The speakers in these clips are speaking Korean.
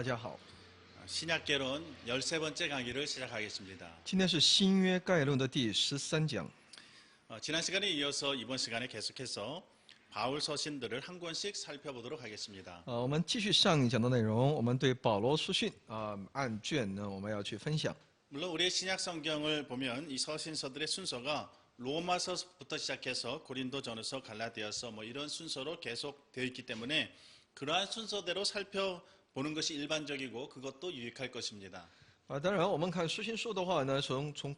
大家好， 신약개론 13번째 강의를 시작하겠습니다. 今天是新约概论的第13讲。 지난 시간에 이어서 이번 시간에 계속해서 바울 서신들을 한 권씩 살펴보도록 하겠습니다. 我们继续上一讲的内容，我们对保罗书信按卷呢，我们要去分享。 물론 우리의 신약 성경을 보면 이 서신서들의 순서가 로마서부터 시작해서 고린도전서, 갈라디아서 이런 순서로 계속 되어 있기 때문에 그러한 순서대로 살펴보는 것이 일반적이고 그것도 유익할 것입니다. 当然，我们看书信书的话呢，从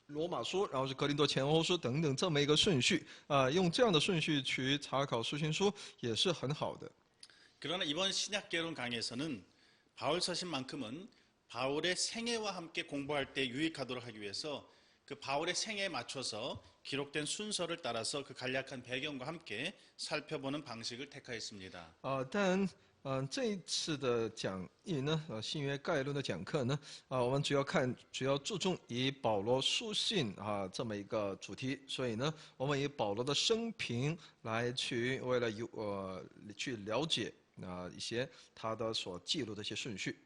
罗马书，然后是格林多前后书等等这么一个顺序用这样的顺序去查考书信书也是很好的。 그러나 이번 신약개론 강의에서는 바울 서신만큼은 바울의 생애와 함께 공부할 때 유익하도록 하기 위해서 그 바울의 생애에 맞춰서 기록된 순서를 따라서 그 간략한 배경과 함께 살펴보는 방식을 택하였습니다. 但这一次的讲义呢，新约概论的讲课呢，我们主要注重以保罗书信这么一个主题，所以呢，我们以保罗的生平来去为了去了解一些他的所记录的一些顺序。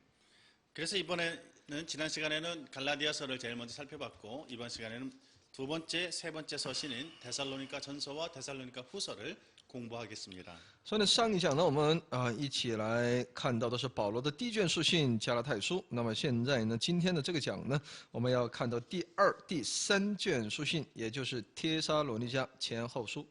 그래서 이번에는 지난 시간에는 갈라디아서를 제일 먼저 살펴봤고 이번 시간에는 두 번째, 세 번째 서신인 데살로니가 전서와 데살로니가 후서를 공부하겠습니다. 所以呢，上一讲呢，我们一起来看到的是保罗的第一卷书信加拉太书。那么现在呢，今天的这个讲呢，我们要看到第二、第三卷书信，也就是帖撒罗尼迦前后书。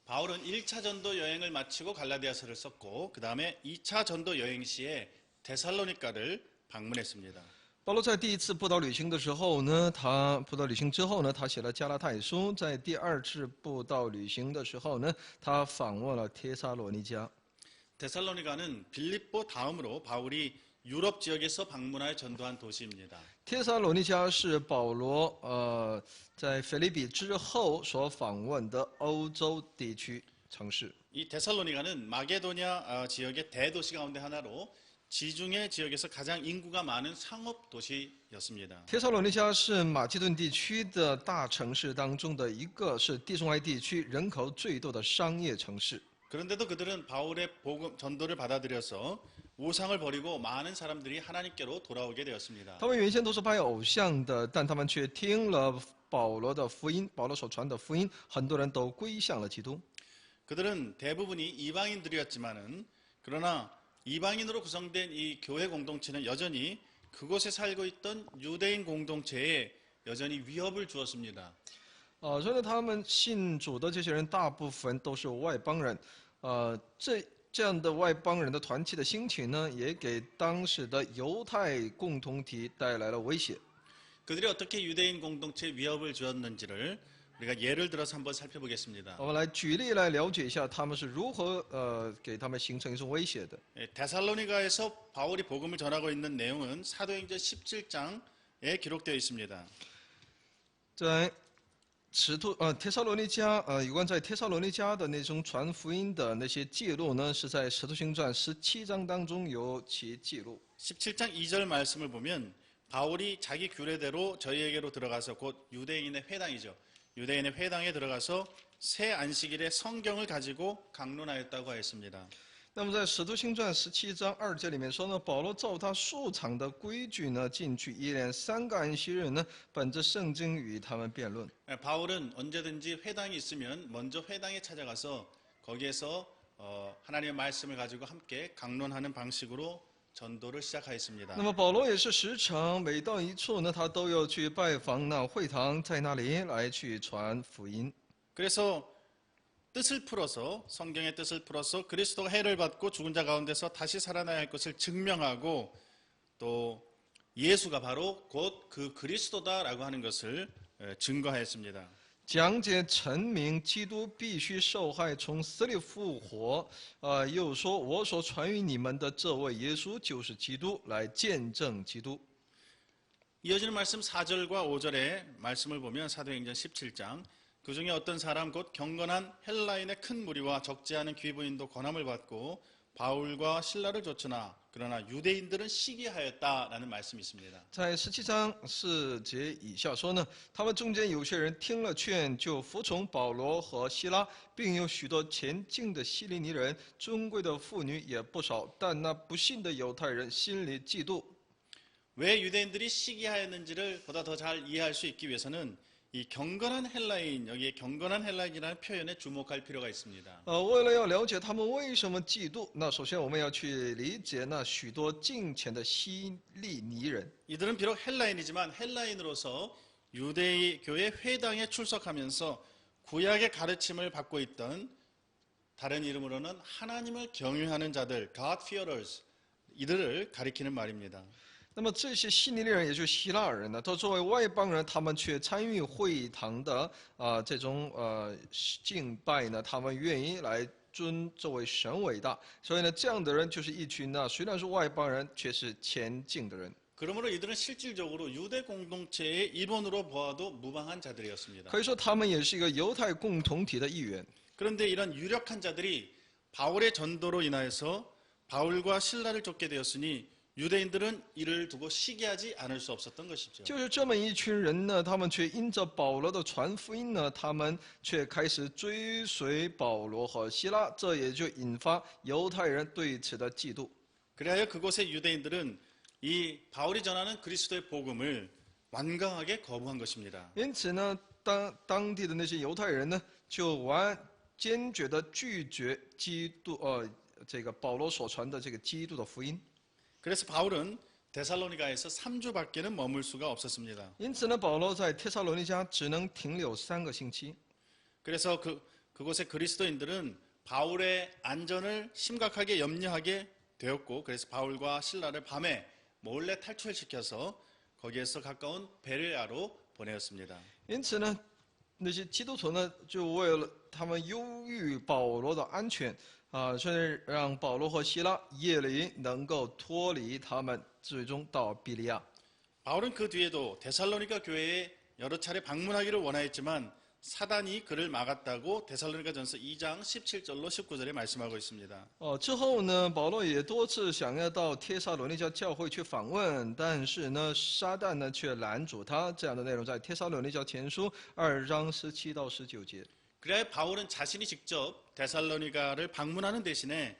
바울은 1차 전도 여행을 마치고 갈라디아서를 썼고 그 다음에 2차 전도 여행 시에 데살로니가를 방문했습니다. 保罗在第一次布道旅行的时候呢，他布道旅行之后呢，他写了加拉太书。在第二次布道旅行的时候呢，他访问了帖撒罗尼迦。 데살로니가는 빌립보 다음으로 바울이 유럽 지역에서 방문하여 전도한 도시입니다. 帖撒罗尼迦是保罗在腓立比之后所访问的欧洲地区城市。 이 데살로니가는 마게도냐 지역의 대도시 가운데 하나로 지중해 지역에서 가장 인구가 많은 상업 도시였습니다. 帖撒罗尼迦是马其顿地区的大城市当中的一个，是地中海地区人口最多的商业城市。 그런데도 그들은 바울의 복음 전도를 받아들여서 우상을 버리고 많은 사람들이 하나님께로 돌아오게 되었습니다. 他们原先都是拜偶像的，但他们却听了保罗的福音，保罗所传的福音，很多人都归向了基督。 그들은 대부분이 이방인들이었지만은 그러나 이방인으로 구성된 이 교회 공동체는 여전히 그곳에 살고 있던 유대인 공동체에 여전히 위협을 주었습니다. 所以呢，他们信主的这些人大部分都是外邦人，这样的外邦人的团体的兴起呢，也给当时的犹太共同体带来了威胁。 그들이 어떻게 유대인 공동체에 위협을 주었는지를 우리가 예를 들어서 한번 살펴보겠습니다. 我们来举例来了解一下他们是如何给他们形成一种威胁的。 데살로니가에서 바울이 복음을 전하고 있는 내용은 사도행전 17장에 기록되어 있습니다. 在帖撒罗尼迦有关在帖撒罗尼迦的那种传福音的那些记录呢，是在《使徒行传》17章当中有其记录。 17장 2절 말씀을 보면 바울이 자기 규례대로 저희에게로 들어가서 곧 유대인의 회당이죠. 유대인의 회당에 들어가서 새 안식일에 성경을 가지고 강론하였다고 하였습니다. 那么在《使徒行传》17章2节里面说呢，保罗照他素常的规矩呢，进去一连3个安息日呢，本着圣经与他们辩论。 바울은 언제든지 회당이 있으면 먼저 회당에 찾아가서 거기에서 하나님의 말씀을 가지고 함께 강론하는 방식으로 전도를 시작하였습니다. 那么保罗也是时常每到一处呢，他都要去拜访那会堂，在那里来去传福音。 그래서 뜻을 풀어서 성경의 뜻을 풀어서 그리스도가 해를 받고 죽은 자 가운데서 다시 살아나야 할 것을 증명하고 또 예수가 바로 곧 그 그리스도다라고 하는 것을 증거하였습니다. 讲解陈明基督必须受害，从死里复活。又说我所传于你们的这位耶稣就是基督，来见证基督。 이어지는 말씀 4절과 5절의 말씀을 보면 사도행전 17장 그 중에 어떤 사람 곧 경건한 헬라인의 큰 무리와 적지 않은 귀부인도 권함을 받고 바울과 신라를 쫓으나 그러나 유대인들은 시기하였다라는 말씀이 있습니다. 在17章4节以下说呢，他们中间有些人听了劝，就服从保罗和希拉，并有许多前进的希利尼人，尊贵的妇女也不少。但那不信的犹太人心里嫉妒。 왜 유대인들이 시기하였는지를 보다 더 잘 이해할 수 있기 위해서는 이 경건한 헬라인, 여기에 경건한 헬라인이라는 표현에 주목할 필요가 있습니다. 为了要了解他们为什么嫉妒，那首先我们要去理解那许多敬虔的希利尼人。 이들은 비록 헬라인이지만 헬라인으로서 유대교의 회당에 출석하면서 구약의 가르침을 받고 있던 다른 이름으로는 하나님을 경외하는 자들, God fearers, 이들을 가리키는 말입니다. 那么这些希利尼人，也就是希腊人呢，都作为外邦人，他们却参与会堂的这种敬拜呢，他们愿意来尊这位神伟大。所以呢，这样的人就是一群呢，虽然是外邦人，却是前进的人。 그러므로 이들은 실질적으로 유대 공동체의 일원으로 보아도 무방한 자들이었습니다. 可以说他们也是一个犹太共同体的一员。 그런데 이런 유력한 자들이 바울의 전도로 인하여서 바울과 신라를 쫓게 되었으니 유대인들은 이를 두고 시기하지 않을 수 없었던 것이죠. 就是这么一群人呢，他们却因着保罗的传福音呢，他们却开始追随保罗和希拉，这也就引发犹太人对此的嫉妒。 그리하여 그곳의 유대인들은 이 바울이 전하는 그리스도의 복음을 완강하게 거부한 것입니다. 因此呢，当地的那些犹太人呢，就坚决地拒绝基督这个保罗所传的这个基督的福音。 그래서 바울은 데살로니가에서 3주밖에는 머물 수가 없었습니다. 因此呢，保罗在帖撒罗尼迦只能停留3个星期。 그래서 그곳의 그리스도인들은 바울의 안전을 심각하게 염려하게 되었고, 그래서 바울과 신라를 밤에 몰래 탈출시켜서 거기에서 가까운 베레아로 보내었습니다. 因此呢，那些基督徒呢，就为了他们忧虑保罗的安全所以让保罗和希拉夜里能够脱离他们，最终到比利亚。 바울은 그 뒤에도 데살로니가 교회에 여러 차례 방문하기를 원하였지만 사단이 그를 막았다고 데살로니가전서 2장 17절로 19절에 말씀하고 있습니다. 之后呢，保罗也多次想要到帖撒罗尼迦教会去访问，但是呢，撒旦呢却拦阻他。这样的内容在帖撒罗尼迦前书2章17到19节。 그래야 바울은 자신이 직접 데살로니가를 방문하는 대신에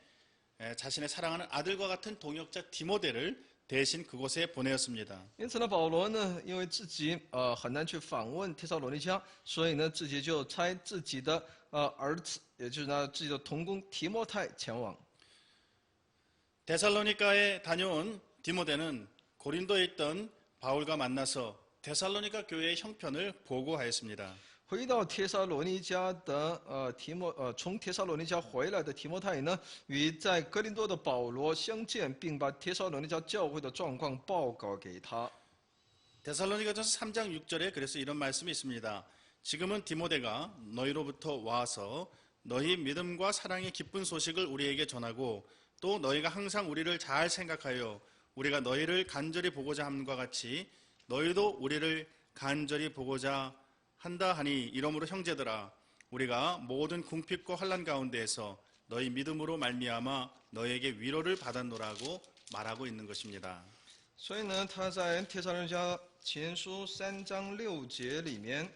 자신의 사랑하는 아들과 같은 동역자 디모데를 대신 그곳에 보내었습니다. 因此呢，保罗呢，因为自己很难去访问帖撒罗尼迦，所以呢，自己就差自己的儿子，也就是呢自己的同工提摩太前往。 데살로니가에 다녀온 디모데는 고린도에 있던 바울과 만나서 데살로니가 교회의 형편을 보고하였습니다. 回到帖撒罗尼迦的从帖撒罗尼迦回来的提摩太呢，与在哥林多的保罗相见，并把帖撒罗尼迦教会的状况报告给他。 데살로니가전서 3장 6절에 그래서 이런 말씀이 있습니다. 지금은 디모데가 너희로부터 와서 너희 믿음과 사랑의 기쁜 소식을 우리에게 전하고 또 너희가 항상 우리를 잘 생각하여 우리가 너희를 간절히 보고자 함과 같이 너희도 우리를 간절히 보고자 한다 하니 이러므로 형제들아 우리가 모든 궁핍과 환난 가운데에서 너희 믿음으로 말미암아 너희에게 위로를 받았노라고 말하고 있는 것입니다. 所以呢，他在帖撒罗尼迦前书3章6节里面，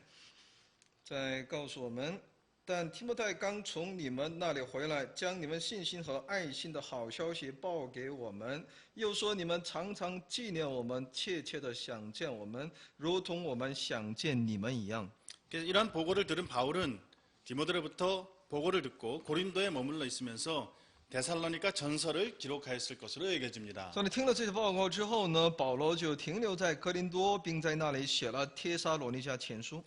在告诉我们，但提摩太刚从你们那里回来，将你们信心和爱心的好消息报给我们，又说你们常常纪念我们，切切的想见我们，如同我们想见你们一样。 이러한 보고를 들은 바울은 디모데로부터 보고를 듣고 고린도에 머물러 있으면서 데살로니가 전서를 기록하였을 것으로 여겨집니다. 所以听了这些报告之后呢，保罗就停留在哥林多，并在那里写了帖撒罗尼迦前书。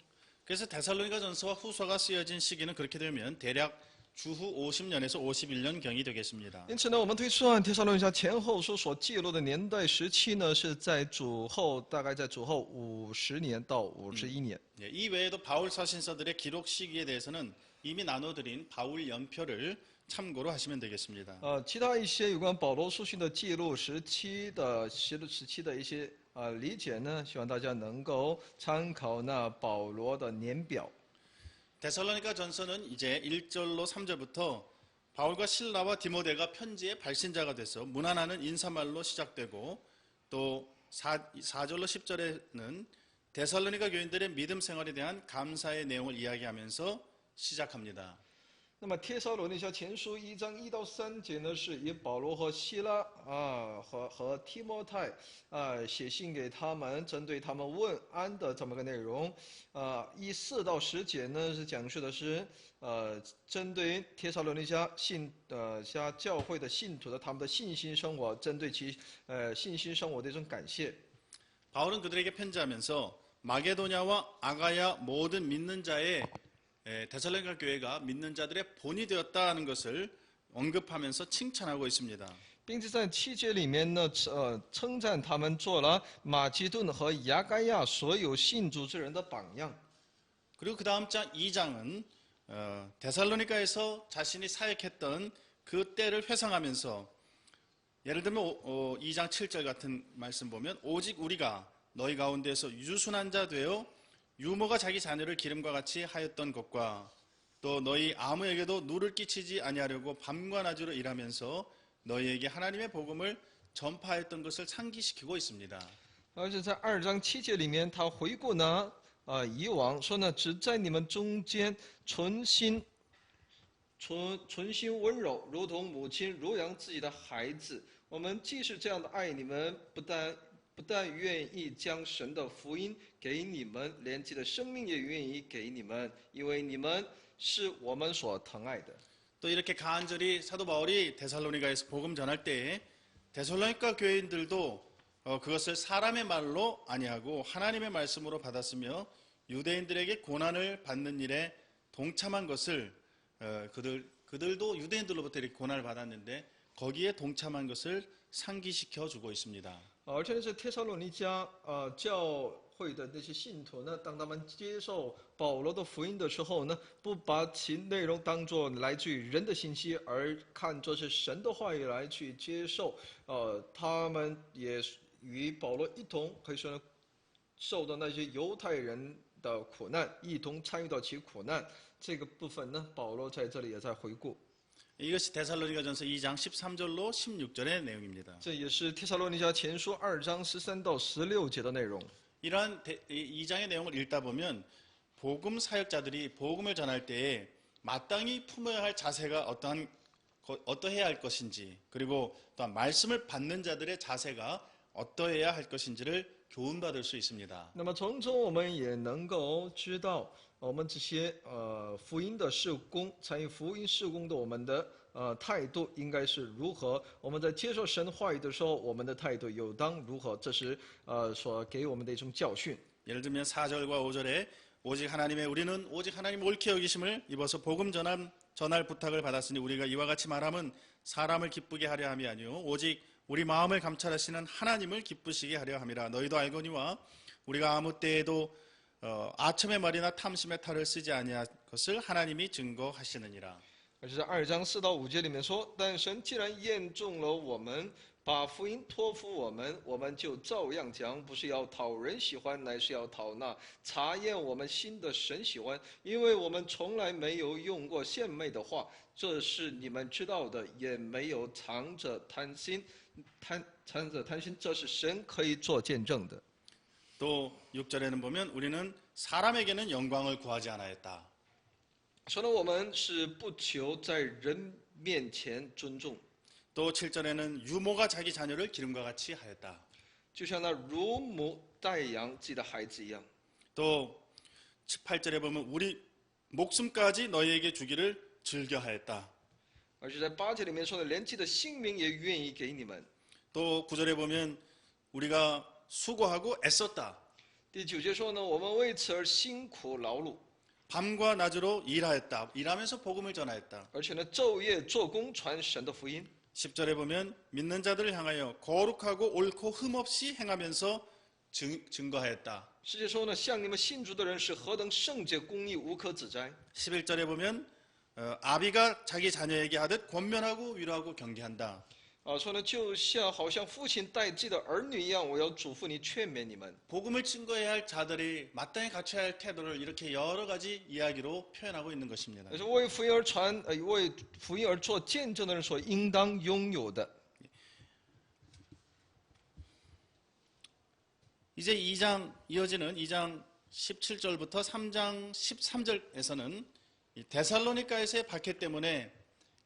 그래서 데살로니가 전서와 후서가 쓰여진 시기는 그렇게 되면 대략 주후 50년에서 51년경이 되겠습니다. 因此呢，我们推算帖撒罗尼迦前后书所记录的年代时期呢，是在大概在主后50年到51年。 이 외에도 바울 서신서들의 기록 시기에 대해서는 이미 나눠드린 바울 연표를 참고로 하시면 되겠습니다. 其他一些有关保罗书信的记录时期的一些理解呢，希望大家能够参考那保罗的年表。 데살로니가 전서는 이제 1절로 3절부터 바울과 실라와 디모데가 편지의 발신자가 돼서 문안하는 인사말로 시작되고 또 4절로 10절에는 데살로니가 교인들의 믿음 생활에 대한 감사의 내용을 이야기하면서 시작합니다. 那么帖撒罗尼迦前书1章1到3节呢，是以保罗和希拉和提摩太写信给他们，针对他们问安的这么个内容。4到10节呢是讲述的是针对帖撒罗尼迦教会的信徒的他们的信心生活，针对其信心生活的一种感谢。 바울은 그들에게 편지하면서 마게도냐와 아가야 모든 믿는 자의 데살로니가 교회가 믿는 자들의 본이 되었다는 것을 언급하면서 칭찬하고 있습니다. 并且在7节里面呢，称赞他们做了马其顿和亚该亚所有信主之人的榜样。 그리고 그 다음 장 2장은 데살로니가에서 자신이 사역했던 그 때를 회상하면서 예를 들면 2장 7절 같은 말씀 보면 오직 우리가 너희 가운데서 유순한 자 되어 유모가 자기 자녀를 기름과 같이 하였던 것과 또 너희 아무에게도 누를 끼치지 아니하려고 밤과 낮으로 일하면서 너희에게 하나님의 복음을 전파했던 것을 상기시키고 있습니다. 而且在2章7节里面，他回顾呢，以往说呢，只在你们中间存心温柔，如同母亲乳养自己的孩子。我们既是这样的爱你们，不但愿意将神的福音给你们，连自己的生命也愿意给你们，因为你们是我们所疼爱的。 또 이렇게 간절히 사도 바울이 데살로니가에서 복음 전할 때에 데살로니가 교인들도 그것을 사람의 말로 아니하고 하나님의 말씀으로 받았으며 유대인들에게 고난을 받는 일에 동참한 것을 그들도 유대인들로부터 이렇게 고난을 받았는데 거기에 동참한 것을 상기시켜 주고 있습니다. 而且是帖撒罗尼迦教会的那些信徒呢，当他们接受保罗的福音的时候呢，不把其内容当作来自于人的信息，而看作是神的话语来去接受。他们也与保罗一同可以说呢，受到那些犹太人的苦难，一同参与到其苦难。这个部分呢，保罗在这里也在回顾。 이것이 데살로니가전서 2장 13절로 16절의 내용입니다. 这也是帖撒罗尼迦前书2章13到16节的内容。 이러한 2장의 내용을 읽다 보면 복음 사역자들이 복음을 전할 때에 마땅히 품어야 할 자세가 어떠해야 할 것인지 그리고 또한 말씀을 받는 자들의 자세가 어떠해야 할 것인지를 교훈받을 수 있습니다. 那么从中我们也能够知道，我们这些福音的事工，参与福音事工的我们的态度应该是如何？我们在接受神话语的时候，我们的态度有当如何？这是所给我们的一种教训。 예를 들면 4절과 5절에 우리는 오직 하나님 옳게 여기심을 입어서 복음 전할 부탁을 받았으니 우리가 이와 같이 말함은 사람을 기쁘게 하려 함이 아니요 오직 우리 마음을 감찰하시는 하나님을 기쁘시게 하려 함이라. 너희도 알거니와 우리가 아무 때에도 아첨의 말이나 탐심의 탈을 쓰지 아니할 것을 하나님이 증거하시느니라. 而是在2章4到5节里面说，但神既然验中了我们，把福音托付我们，我们就照样讲，不是要讨人喜欢，乃是要讨那查验我们心的神喜欢，因为我们从来没有用过献媚的话，这是你们知道的，也没有藏着贪心，这是神可以做见证的。 또 6절에는 보면 우리는 사람에게는 영광을 구하지 않았다. 说呢，我们是不求在人面前尊重， 또 7절에는 유모가 자기 자녀를 기름과 같이 하였다. 就像那乳母代养自己的孩子一样。 또 8절에 보면 우리 목숨까지 너희에게 주기를 즐겨하였다. 而且在8节里面说的，连自己的性命也愿意给你们。 또 9절에 보면 우리가 수고하고 애썼다. 第9节说呢，我们为此而辛苦劳碌， 밤과 낮으로 일하였다. 일하면서 복음을 전하였다. 而且呢昼夜做工传神的福音。 10절에 보면 믿는 자들을 향하여 거룩하고 옳고 흠없이 행하면서 증거하였다. 世界说呢，像你们信主的人是何等圣洁、公义、无可指摘。 11절에 보면 아비가 자기 자녀에게 하듯 권면하고 위로하고 경계한다. 说呢，就像好像父亲待自己的儿女一样，我要嘱咐你，劝勉你们。 복음을 증거해야 할 자들이 마땅히 갖춰야 할 태도를 이렇게 여러 가지 이야기로 표현하고 있는 것입니다. 也是为福音而传，为福音而做见证的人所应当拥有的。 이제 2장 이어지는 2장 17절부터 3장 13절에서는 데살로니가에서의 박해 때문에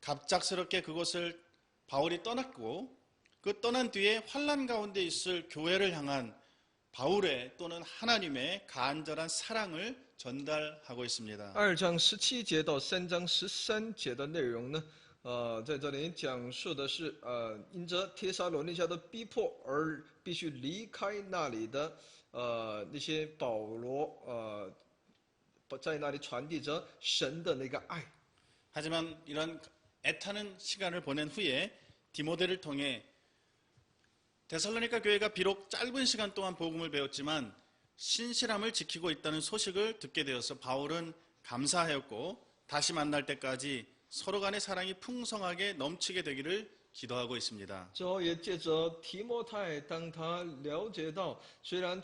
갑작스럽게 그곳을 바울이 떠났고 그 떠난 뒤에 환난 가운데 있을 교회를 향한 바울의 또는 하나님의 간절한 사랑을 전달하고 있습니다. 2章17节到3章13节的内容呢，在这里讲述的是，因着帖撒罗尼迦的逼迫而必须离开那里的，那些保罗，在那里传递着神的那个爱。 하지만 이런 애타는 시간을 보낸 후에 디모데를 통해 데살로니가 교회가 비록 짧은 시간 동안 복음을 배웠지만 신실함을 지키고 있다는 소식을 듣게 되어서 바울은 감사하였고 다시 만날 때까지 서로 간의 사랑이 풍성하게 넘치게 되기를 기도하고 있습니다. 之后也借着提摩太，当他了解到，虽然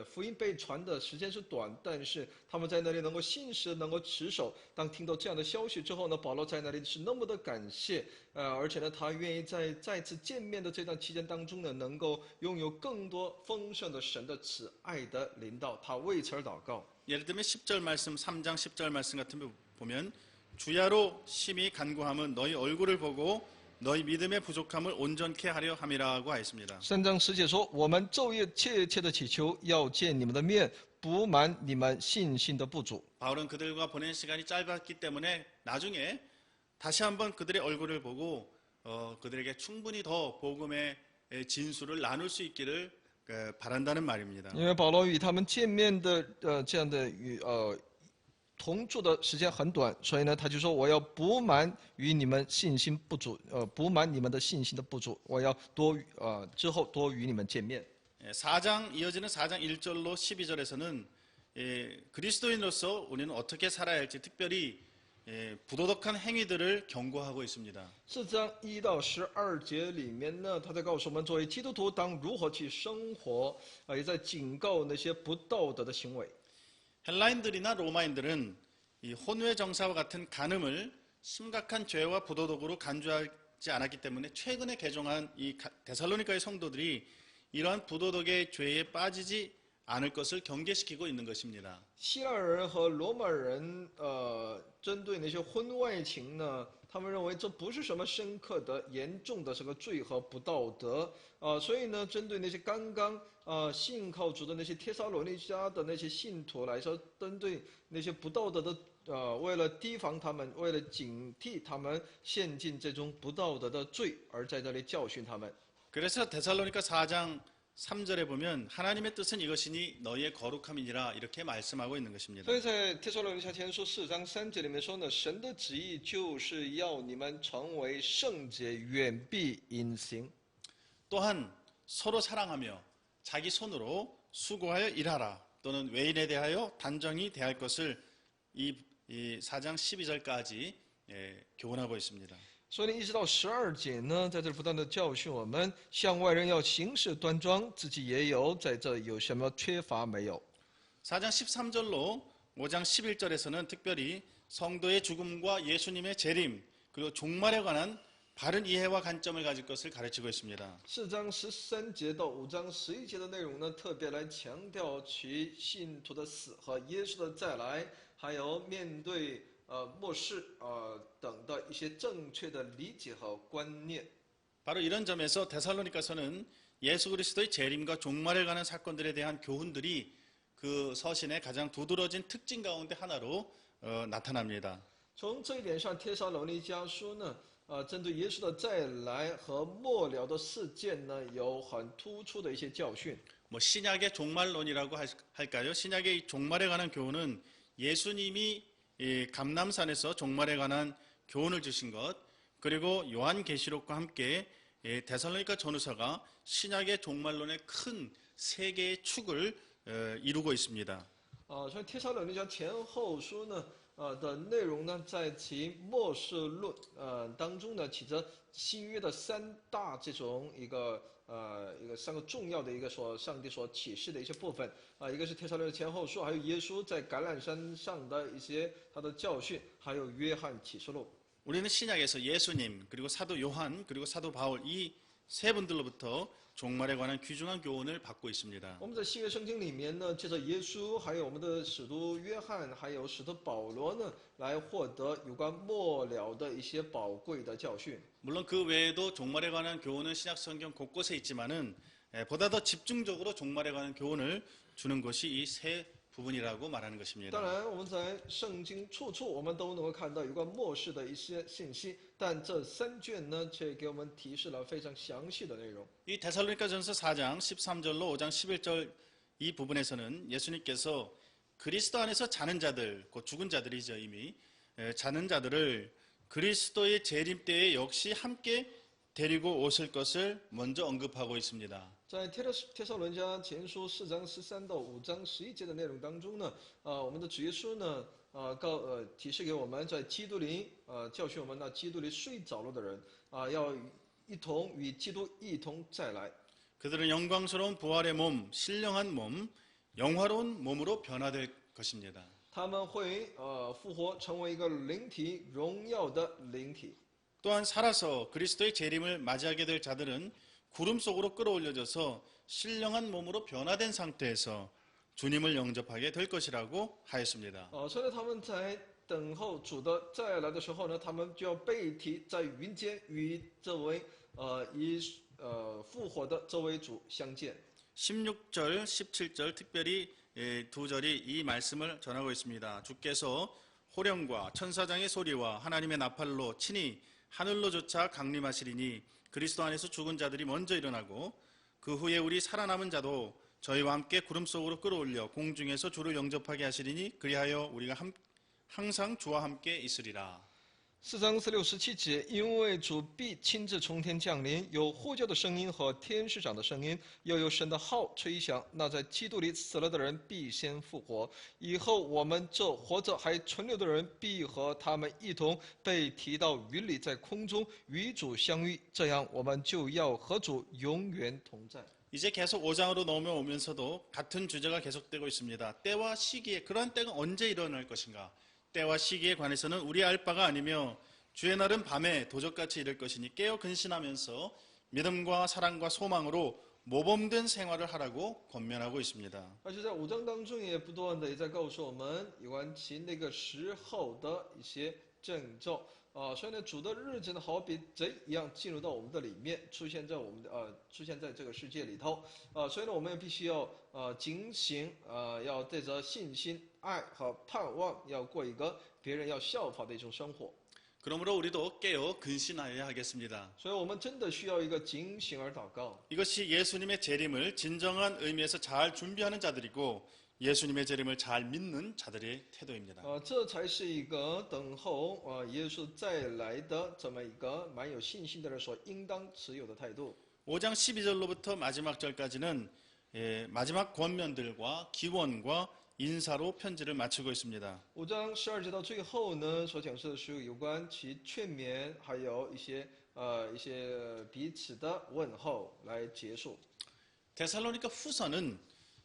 福音被传的时间是短，但是他们在那里能够信实，能够持守。当听到这样的消息之后呢，保罗在那里是那么的感谢，而且呢，他愿意在再次见面的这段期间当中呢，能够拥有更多丰盛的神的慈爱的临到，他为此而祷告。 예를 들면 10절 말씀, 3장 10절 말씀 같은 거 보면 주야로 심히 간구함은 너희 얼굴을 보고 너희 믿음의 부족함을 온전케 하려 함이라고 하였습니다. 3章10节说：“我们昼夜切切的祈求，要见你们的面，补满你们信心的不足。” 바울은 그들과 보낸 시간이 짧았기 때문에 나중에 다시 한번 그들의 얼굴을 보고 그들에게 충분히 더 복음의 진수를 나눌 수 있기를 바란다는 말입니다. 因为保罗与他们见面的这样的同住的时间很短，所以呢，他就说我要补满与你们信心不足，补满你们的信心的不足，我要之后多与你们见面。 4장 이어지는 4장 1절로 12절에서는 그리스도인으로서 우리는 어떻게 살아야 할지 특별히 부도덕한 행위들을 경고하고 있습니다. 4章1到12节里面呢，他在告诉我们，作为基督徒当如何去生活，也在警告那些不道德的行为。 헬라인들이나 로마인들은 이 혼외 정사와 같은 간음을 심각한 죄와 부도덕으로 간주하지 않았기 때문에 최근에 개종한 이 데살로니가의 성도들이 이러한 부도덕의 죄에 빠지지 않을 것을 경계시키고 있는 것입니다. 希腊人和罗马人，针对那些婚外情呢，他们认为这不是什么深刻的、严重的这个罪和不道德，所以呢，针对那些刚刚信靠主的那些帖撒罗尼迦的那些信徒来说，针对那些不道德的，为了提防他们，为了警惕他们陷进这种不道德的罪，而在这里教训他们。 그래서 데살로니가 4장 3절에 보면 하나님의 뜻은 이것이니 너희의 거룩함이니라 이렇게 말씀하고 있는 것입니다. 所以在帖撒罗尼迦前书4章3节里面说呢，神的旨意就是要你们成为圣洁，远避淫行。 또한 서로 사랑하며 자기 손으로 수고하여 일하라 또는 외인에 대하여 단정히 대할 것을 이 4장 12절까지 교훈하고 있습니다. 所以呢，一直到12节呢，在这里不断的教训我们，向外人要行事端庄，自己也在这有什么缺乏没有？ 4장 13절로 5장 11절에서는 특별히 성도의 죽음과 예수님의 재림 그리고 종말에 관한 바른 이해와 관점을 가질 것을 가르치고 있습니다. 4章13节到5章11节的内容呢，特别来强调其信徒的死和耶稣的再来，还有面对末世等的一些正确的理解和观念。 바로 이런 점에서 데살로니가서는 예수 그리스도의 재림과 종말에 관한 사건들에 대한 교훈들이 그 서신의 가장 두드러진 특징 가운데 하나로 나타납니다. 从这一点上，帖撒罗尼迦书呢，针对耶稣的再来和末了的事件呢，有很突出的一些教训。 뭐 신약의 종말론이라고 할까요? 신약의 종말에 관한 교훈은 예수님이 감람산에서 종말에 관한 교훈을 주신 것, 그리고 요한계시록과 함께 데살로니가 전후서가 신약의 종말론의 큰 세 개의 축을 이루고 있습니다. 所以帖撒罗尼迦前后书呢，的内容呢，在其末世论当中呢，起着新约的三大这种一个三个重要的一个上帝所启示的一些部分一个是帖撒罗尼迦前后书，还有耶稣在橄榄山上的一些他的教训，还有约翰启示录。 우리는 신약에서 예수님, 그리고 사도 요한, 그리고 사도 바울 이 세 분들로부터 종말에 관한 귀중한 교훈을 받고 있습니다. 我们在新约圣经里面呢，借着耶稣，还有我们的使徒约翰，还有使徒保罗呢，来获得有关末了的一些宝贵的教训。 물론 그 외에도 종말에 관한 교훈은 신약 성경 곳곳에 있지만은 보다 더 집중적으로 종말에 관한 교훈을 주는 것이 이 세 부분이라고 말하는 当 것입니다. 然，我们在圣经处处我们都能够看到有关末世的一些信息，但这三卷呢，却给我们提示了非常详细的内容。 이 데살로니가전서 4장 13절로 5장 11절 이 부분에서는 예수님께서 그리스도 안에서 자는 자들, 곧 죽은 자들이죠 이미 자는 자들을 그리스도의 재림 때에 역시 함께 데리고 오실 것을 먼저 언급하고 있습니다. 在帖撒罗尼迦前书4章13到5章11节的内容当中呢，我们的主耶稣呢，提示给我们，在基督里，教训我们那基督里睡着了的人，要一同与基督一同再来。 그들은 영광스러운 부활의 몸, 신령한 몸, 영화로운 몸으로 변화될 것입니다. 他们会复活，成为一个灵体，荣耀的灵体。 또한 살아서 그리스도의 재림을 맞이하게 될 자들은 구름 속으로 끌어올려져서 신령한 몸으로 변화된 상태에서 주님을 영접하게 될 것이라고 하였습니다. 所以呢，他们在等候主的再来的时候呢，他们就要被提在云间，与这位复活的这位主相见。 16절, 17절 특별히 두 절이 이 말씀을 전하고 있습니다. 주께서 호령과 천사장의 소리와 하나님의 나팔로 친히 하늘로조차 강림하시리니 그리스도 안에서 죽은 자들이 먼저 일어나고 그 후에 우리 살아남은 자도 저희와 함께 구름 속으로 끌어올려 공중에서 주를 영접하게 하시리니 그리하여 우리가 항상 주와 함께 있으리라. 4章46、17节，因为主必亲自从天降临，有呼叫的声音和天使长的声音，又有神的号吹响。那在基督里死了的人必先复活，以后我们这活着还存留的人必和他们一同被提到云里，在空中与主相遇。这样，我们就要和主永远同在。 이제 계속 5장으로 넘어오면서도 같은 주제가 계속되고 있습니다. 때와 시기에 그러한 때가 언제 일어날 것인가? 때와 시기에 관해서는 우리 알 바가 아니며 주의 날은 밤에 도적같이 이를 것이니 깨어 근신하면서 믿음과 사랑과 소망으로 모범된 생활을 하라고 권면하고 있습니다. 而且在5章当中也不断的也在告诉我们有关其那个时候的一些征兆。所以呢，主的日子呢，好比贼一样进入到我们的里面，出现在这个世界里头。所以呢，我们也必须要警醒，要带着信心、爱和盼望，要过一个别人要效法的一种生活。 그러므로 우리도 깨어 근신하여야 하겠습니다. 所以我们真的需要一个警醒而祷告。 이것이 예수님의 재림을 진정한 의미에서 잘 준비하는 자들이고 예수님의 재림을 잘 믿는 자들의 태도입니다. 这才是一个等候耶稣再来的这么一个蛮有信心的人所应当持有的态度。 5장 12절로부터 마지막 절까지는 마지막 권면들과 기원과 인사로 편지를 마치고 있습니다. 5章12节到最后呢，所讲述的是有关其劝勉，还有一些彼此的问候来结束。 데살로니가 후서는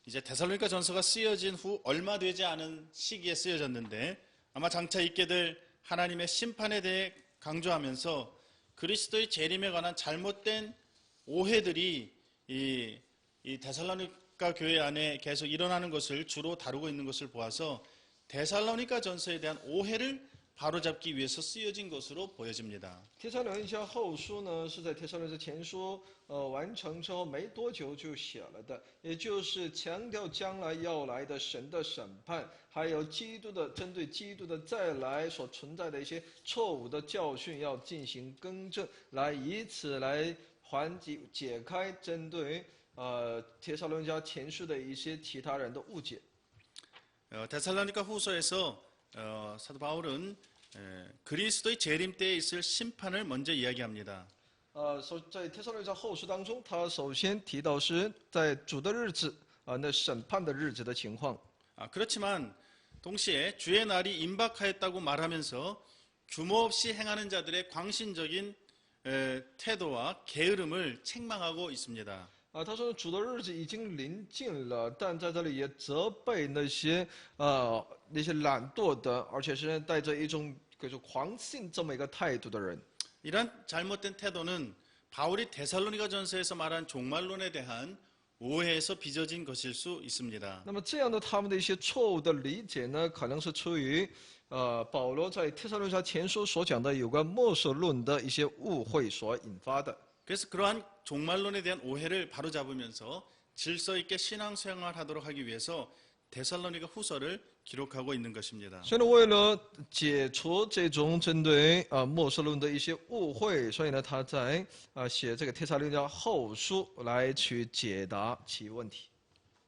이제 데살로니가 전서가 쓰여진 후 얼마 되지 않은 시기에 쓰여졌는데 아마 장차 있게 될 하나님의 심판에 대해 강조하면서 그리스도의 재림에 관한 잘못된 오해들이 이 데살로니가 교회 안에 계속 일어나는 것을 주로 다루고 있는 것을 보아서 데살로니가 전서에 대한 오해를 바로잡기 위해서 쓰여진 것으로 보여집니다. 帖撒罗尼迦后书呢，是在帖撒罗尼迦前书完成之后没多久就写了的，也就是强调将来要来的神的审判，还有针对基督的再来所存在的一些错误的教训，要进行更正，以此来解开针对帖撒罗尼迦前书的一些其他人的误解。 데살로니가 후서에서 사도 바울은 그리스도의 재림 때에 있을 심판을 먼저 이야기합니다. 在帖撒罗尼迦后书当中，他首先提到是在主的日子那审判的日子的情况。 그렇지만 동시에 주의 날이 임박하였다고 말하면서 규모 없이 행하는 자들의 광신적인 태도와 게으름을 책망하고 있습니다. 他说主的日子已经临近了，但在这里也责备那些懒惰的，而且是带着一种狂信这么一个态度的人。 이런 잘못된 태도는 바울이 데살로니가전서에서 말한 종말론에 대한 오해에서 빚어진 것일 수 있습니다. 那么这样的他们的一些错误的理解呢，可能是出于保罗在帖撒罗尼迦前书所讲的有关末世论的一些误会所引发的。 그래서 그러한 종말론에 대한 오해를 바로잡으면서 질서 있게 신앙생활하도록 하기 위해서 데살로니가 후서를 기록하고 있는 것입니다. 所以呢，为了解除这种针对末世论的一些误会，所以呢，他在写这个帖撒罗尼迦后书来去解答其问题。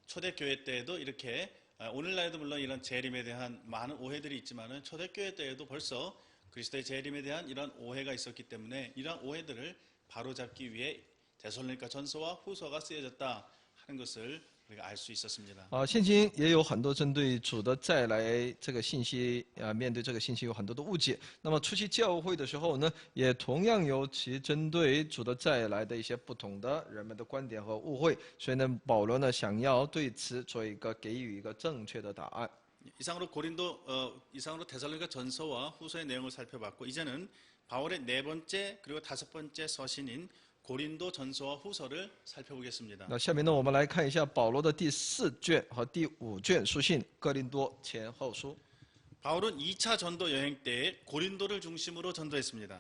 초대교회 때에도 이렇게 오늘날에도 물론 이런 재림에 대한 많은 오해들이 있지만은 초대교회 때에도 벌써 그리스도의 재림에 대한 이런 오해가 있었기 때문에 이런 오해들을 바로잡기 위해 데살로니가 전서와 후서가 쓰여졌다 하는 것을 우리가 알 수 있었습니다. 现今也有很多针对主的再来这个信息面对这个信息有很多的误解。那么初期教会的时候呢，也同样有其针对主的再来的一些不同的人们的观点和误会。所以呢，保罗呢想要对此做一个给予一个正确的答案。 이상으로 이상으로 데살로니가 전서와 후서의 내용을 살펴봤고 이제는 바울의 네 번째 그리고 다섯 번째 서신인 고린도 전서와 후서를 살펴보겠습니다. 那下面呢，我们来看一下保罗的第4卷和第5卷书信《哥林多前后书》。 바울은 2차 전도 여행 때 고린도를 중심으로 전도했습니다.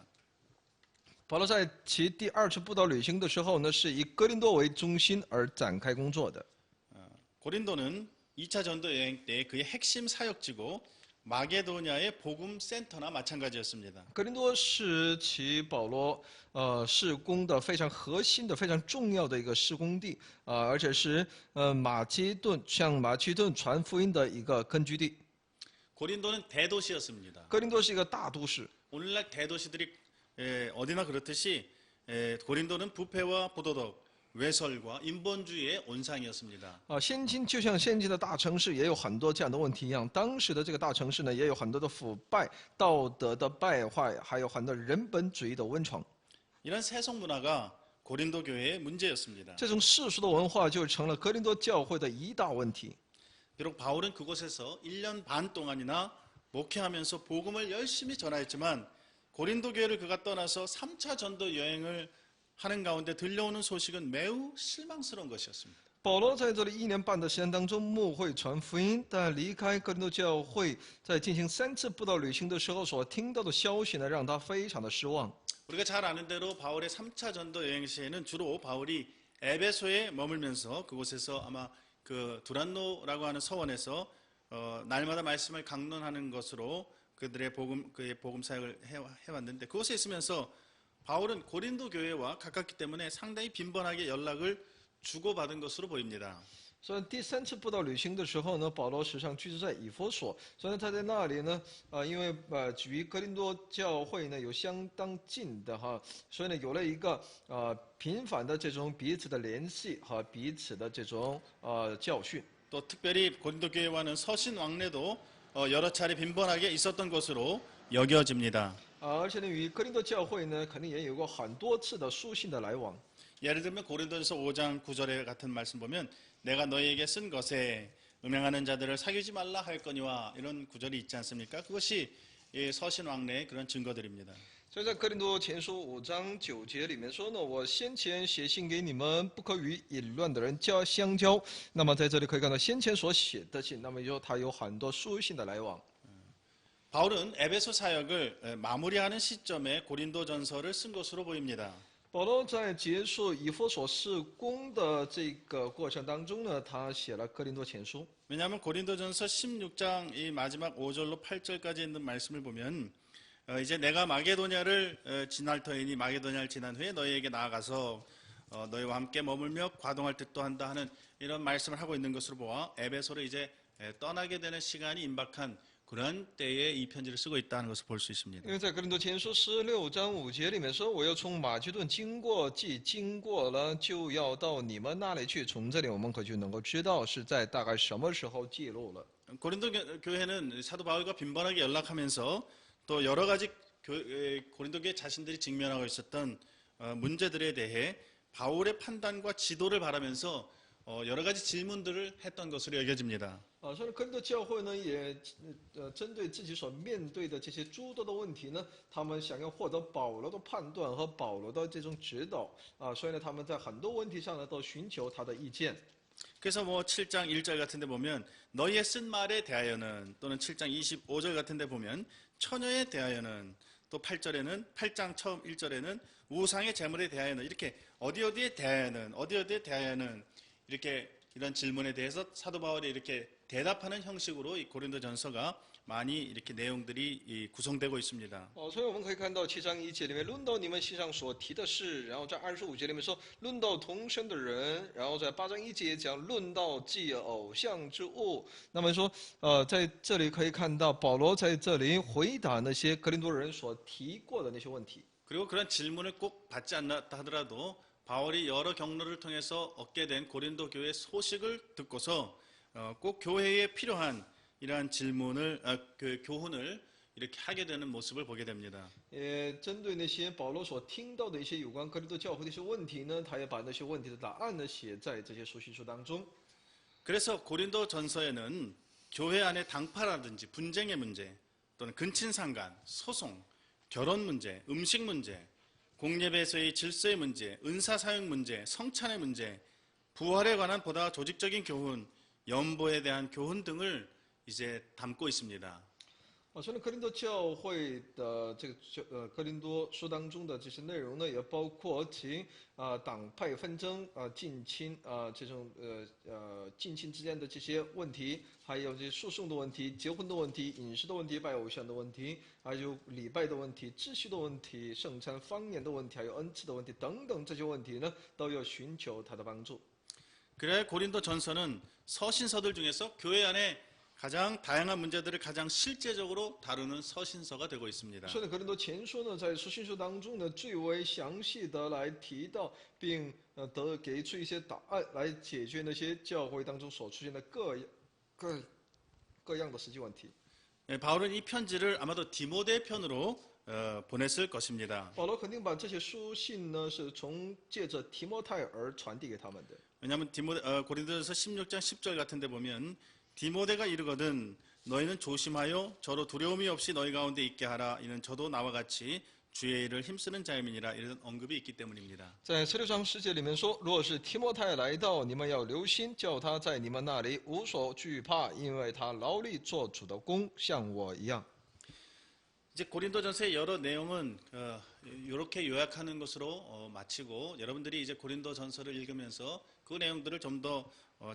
保罗在其第2次布道旅行的时候呢，是以哥林多为中心而展开工作的。 고린도는 2차 전도 여행 때 그의 핵심 사역지고 마게도냐의 복음 센터나 마찬가지였습니다. 哥林多是其保罗事工的非常核心的、非常重要的一个事工地而且是向马其顿传福音的一个根据地。 고린도는 대도시였습니다. 哥林多是一个大都市。 오늘날 대도시들이 어디나 그렇듯이 고린도는 부패와 부도덕, 외설과 인본주의의 온상이었습니다. 现今就像现今的大城市也有很多这样的问题一样，当时的这个大城市呢，也有很多的腐败、道德的败坏，还有很多人本主义的温床。 이런 세속 문화가 고린도 교회의 문제였습니다. 这种世俗的文化就成了哥林多教会的一大问题。 비록 바울은 그곳에서 1년 반 동안이나 목회하면서 복음을 열심히 전하였지만 고린도 교회를 그가 떠나서 3차 전도 여행을 하는 가운데 들려오는 소식은 매우 실망스러운 것이었습니다. 保罗在这里1年半的时间当中牧会传福音，但离开哥林多教会，在进行3次布道旅行的时候所听到的消息呢，让他非常的失望。 우리가 잘 아는 대로 바울의 3차 전도 여행 시에는 주로 바울이 에베소에 머물면서 그곳에서 아마 그 두란노라고 하는 서원에서 날마다 말씀을 강론하는 것으로 그의 복음 사역을 해왔는데 그곳에 있으면서 바울은 고린도 교회와 가깝기 때문에 상당히 빈번하게 연락을 주고받은 것으로 보입니다. 所以第3次布道旅行的时候呢，保罗时常居住在以弗所，所以他在那里呢，因为与哥林多教会呢有相当近的所以呢有了一个频繁的这种彼此的联系和彼此的这种教训。 또 특별히 고린도 교회와는 서신 왕래도 여러 차례 빈번하게 있었던 것으로 여겨집니다. 而且呢，与哥林多教会呢，肯定也有过很多次的书信的来往。 예를 들면 고린도전서 5장 9절에 같은 말씀 보면 내가 너희에게 쓴 것에 음행하는 자들을 사귀지 말라 할 거니와 이런 구절이 있지 않습니까? 그것이 서신 왕래의 그런 증거들입니다. 所以在哥林多前书5章9节里面说呢，我先前写信给你们，不可与淫乱的人相交。那么在这里可以看到先前所写的信，那么就他有很多书信的来往。 바울은 에베소 사역을 마무리하는 시점에 고린도전서를 쓴 것으로 보입니다. 保罗在结束以弗所事工的这个过程当中呢，他写了哥林多前书。 왜냐하면 고린도전서 16장 이 마지막 5절로 8절까지 있는 말씀을 보면 이제 내가 마게도냐를 지날 터이니 마게도냐를 지난 후에 너희에게 나아가서 너희와 함께 머물며 과동할 뜻도 한다 하는 이런 말씀을 하고 있는 것으로 보아 에베소를 이제 떠나게 되는 시간이 임박한 그런 때에 이 편지를 쓰고 있다는 것을 볼 수 있습니다. 因为在哥林多前书16章5节里面说，我要从马其顿经过，既经过了，就要到你们那里去。从这里我们可就能够知道是在大概什么时候记录了。 고린도 교회는 사도 바울과 빈번하게 연락하면서 또 여러 가지 고린도 교회 자신들이 직면하고 있었던 문제들에 대해 바울의 판단과 지도를 바라면서 여러 가지 질문들을 했던 것으로 여겨집니다. 所以哥林多教会呢，也针对自己所面对的这些诸多的问题呢，他们想要获得保罗的判断和保罗的这种指导所以呢，他们在很多问题上呢，都寻求他的意见。 그래서 7장 1절 같은 데 보면 너희의 쓴 말에 대하여는 또는 7장 25절 같은 데 보면 처녀에 대하여는 또 8장 처음 1절에는 우상의 제물에 대하여는 이렇게 어디에 대하여는 이렇게 이런 질문에 대해서 사도 바울이 이렇게 대답하는 형식으로 이 고린도 전서가 많이 이렇게 내용들이 구성되고 있습니다. 所以我们可以看到7章1节里面论到你们信上所提的事，然后在25节里面说论到同生的人，然后在8章1节讲论到祭偶像之物。那么说在这里可以看到保罗在这里回答那些哥林多人所提过的那些问题。 그리고 그런 질문을 꼭 받지 않았다 하더라도 바울이 여러 경로를 통해서 얻게 된 고린도 교회 소식을 듣고서 꼭 교회에 필요한 이러한 질문을 교훈을 이렇게 하게 되는 모습을 보게 됩니다. 也针对那些保罗所听到的一些有关哥林多教会的一些问题呢，他也把那些问题的答案呢写在这些书信书当中。 그래서 고린도 전서에는 교회 안에 당파라든지 분쟁의 문제 또는 근친상간, 소송, 결혼 문제, 음식 문제, 공예배에서의 질서의 문제, 은사 사용 문제, 성찬의 문제, 부활에 관한 보다 조직적인 교훈, 연보에 대한 교훈 등을 이제 담고 있습니다. 所以哥林多教会的这个哥林多书当中的这些内容呢，也包括其党派纷争近亲这种近亲之间的这些问题，还有这些诉讼的问题、结婚的问题、饮食的问题、拜偶像的问题，还有礼拜的问题、秩序的问题、圣餐方言的问题，还有恩赐的问题等等这些问题呢，都要寻求他的帮助。 그래 고린도 전서는 서신서들 중에서 교회 안에 가장 다양한 문제들을 가장 실제적으로 다루는 서신서가 되고 있습니다. 所以哥林多前书呢，在书信书当中呢，最为详细的来提到，并给出一些答案，来解决那些教会当中所出现的各样的实际问题。 바울은 이 편지를 아마도 디모데 편으로 보냈을 것입니다. 保罗肯定把这些书信呢，是借着提摩太而传递给他们的。 왜냐하면 고린도전서 16장 10절 같은 데 보면 디모데가 이르거든 너희는 조심하여 저로 두려움이 없이 너희 가운데 있게 하라. 이는 저도 나와 같이 주의 일을 힘쓰는 자임이니라. 이런 언급이 있기 때문입니다. 在16章10节里面说，若是提摩太来到，你们要留心，叫他在你们那里无所惧怕，因为他劳力做主的工，像我一样。 이제 고린도전서의 여러 내용은 이렇게 요약하는 것으로 마치고 여러분들이 이제 고린도전서를 읽으면서 그 내용들을 좀 더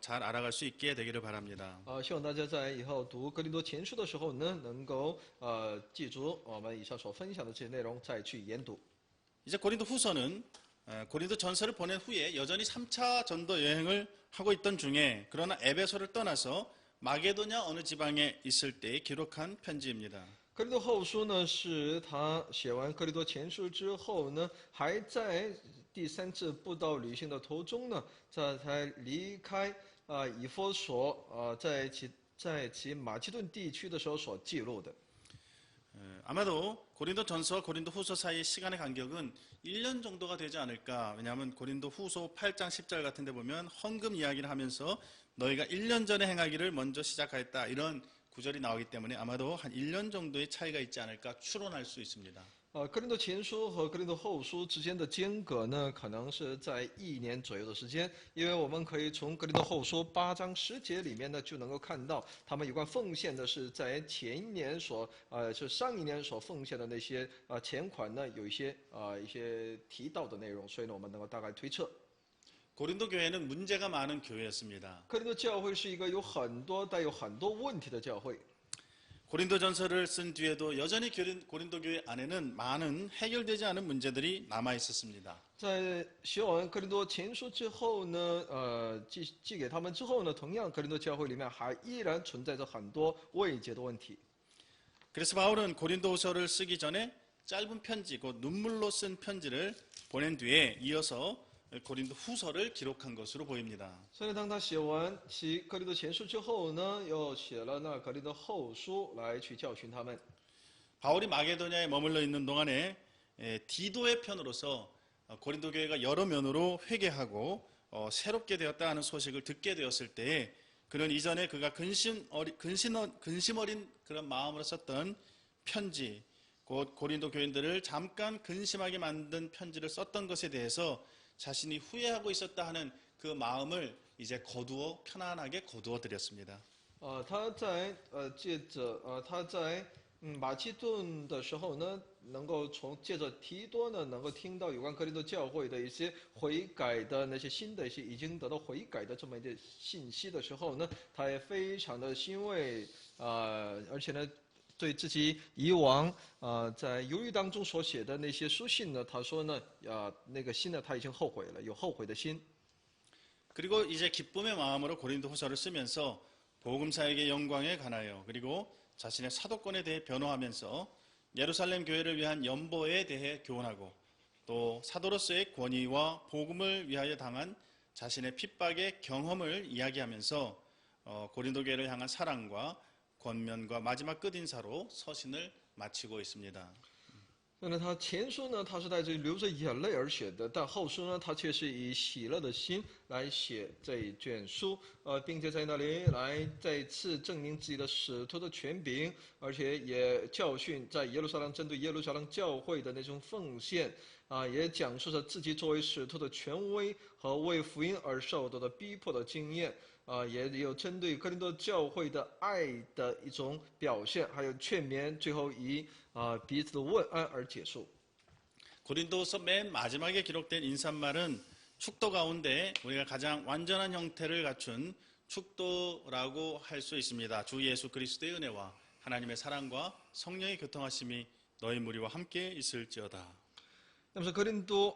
잘 알아갈 수 있게 되기를 바랍니다. 希望大家在以后读哥林多前书的时候呢，能够记住我们以上所分享的这些内容，再去研读。 이제 고린도후서는 고린도전서를 보낸 후에 여전히 3차 전도 여행을 하고 있던 중에 그러나 에베소를 떠나서 마게도냐 어느 지방에 있을 때 기록한 편지입니다. 哥林多后书呢，是他写完哥林多前书之后呢，还在第3次布道旅行的途中呢，才离开以弗所在其马其顿地区的时候所记录的。 아마도 고린도전서와 고린도후서 사이의 시간의 간격은 1년 정도가 되지 않을까. 왜냐하면 고린도후서 8장 10절 같은 데 보면 헌금 이야기를 하면서 너희가 1년 전에 행하기를 먼저 시작하였다. 이런 구절이 나오기 때문에 아마도 한 1년 정도의 차이가 있지 않을까 추론할 수 있습니다. 哥林多前书和哥林多后书之间的间隔呢，可能是在1年左右的时间，因为我们可以从哥林多后书8章10节里面呢，就能够看到他们有关奉献的是在前一年是上一年所奉献的那些钱款呢，有一些提到的内容，所以呢，我们能够大概推测。 고린도 교회는 문제가 많은 교회였습니다. 哥林多教会是一个带有很多问题的教会。 고린도전서를 쓴 뒤에도 여전히 고린도 교회 안에는 많은 해결되지 않은 문제들이 남아 있었습니다. 在写完哥林多前书之后呢，寄给他们之后呢，同样哥林多教会里面还依然存在着很多未解的问题。 그래서 바울은 고린도후서를 쓰기 전에 짧은 편지, 곧 눈물로 쓴 편지를 보낸 뒤에 이어서 고린도 후서를 기록한 것으로 보입니다. 所以当他写完其格林多前书之后呢，又写了那格林多后书来去教训他们。 바울이 마게도냐에 머물러 있는 동안에 디도의 편으로서 고린도 교회가 여러 면으로 회개하고 새롭게 되었다 하는 소식을 듣게 되었을 때에 그는 이전에 그가 근심 어린 그런 마음으로 썼던 편지, 곧 고린도 교인들을 잠깐 근심하게 만든 편지를 썼던 것에 대해서 자신이 후회하고 있었다 하는 그 마음을 이제 편안하게 거두어 드렸습니다. 他在马其顿的时候呢，能够借着提多呢，能够听到有关格林多教会的一些悔改的那些新的一些已经得到悔改的这么一些信息的时候呢，他也非常的欣慰而且呢，对自己以往在犹豫当中所写的那些书信呢，他说呢，那个心呢他已经后悔了，有后悔的心。 그리고 이제 기쁨의 마음으로 고린도 후서를 쓰면서 복음 사역의 영광에 관하여 그리고 자신의 사도권에 대해 변호하면서 예루살렘 교회를 위한 연보에 대해 교훈하고 또 사도로서의 권위와 복음을 위하여 당한 자신의 핍박의 경험을 이야기하면서 고린도 교회를 향한 사랑과 권면과 마지막 끝인사로 서신을 마치고 있습니다. 那他前书呢，他是带着流着眼泪而写的，但后书呢，他却是以喜乐的心来写这一卷书，并且在那里来再次证明自己的使徒的权柄，而且也教训在耶路撒冷针对耶路撒冷教会的那种奉献，也讲述着自己作为使徒的权威和为福音而受到的逼迫的经验。 也有针对哥林多教会的爱的一种表现，还有劝勉，最后以彼此的问安而结束。 고린도서 맨 마지막에 기록된 인사말은 축도 가운데 우리가 가장 완전한 형태를 갖춘 축도라고 할 수 있습니다. 주 예수 그리스도의 은혜와 하나님의 사랑과 성령의 교통하심이 너희 무리와 함께 있을지어다. 那么是格林多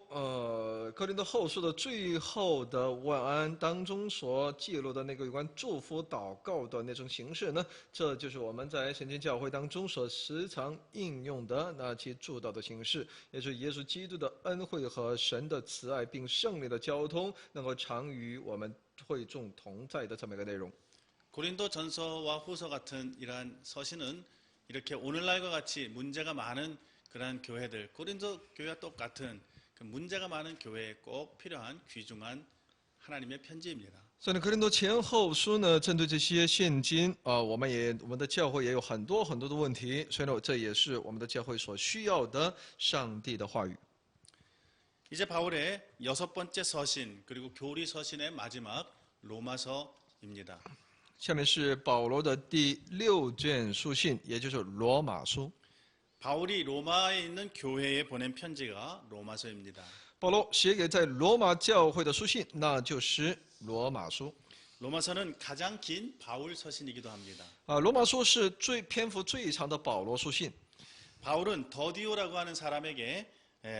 后书的最后的问安当中所记录的那个有关祝福祷告的那种形式呢，这就是我们在圣经教会当中所时常应用的那其祝祷的形式，也就是耶稣基督的恩惠和神的慈爱，并圣灵的交通能够常与我们会众同在的这么一个内容。 고린도 전서와 후서 같은 이러한 서신은 이렇게 오늘날과 같이 문제가 많은 그러한 교회들, 고린도 교회와 똑같은 그 문제가 많은 교회에 꼭 필요한 귀중한 하나님의 편지입니다. 所以呢，格林多前后书呢，针对这些现今我们的教会也有很多很多的问题，所以呢，这也是我们的教会所需要的上帝的话语。 이제 바울의 6번째 서신 그리고 교리 서신의 마지막 로마서입니다. 下面是保罗的第6卷书信，也就是罗马书。 바울이 로마에 있는 교회에 보낸 편지가 로마서입니다. 保罗写给在罗马教会的书信，那就是罗马书。 로마서는 가장 긴 바울 서신이기도 합니다. 罗马书是篇幅最长的保罗书信。 바울은 더디오라고 하는 사람에게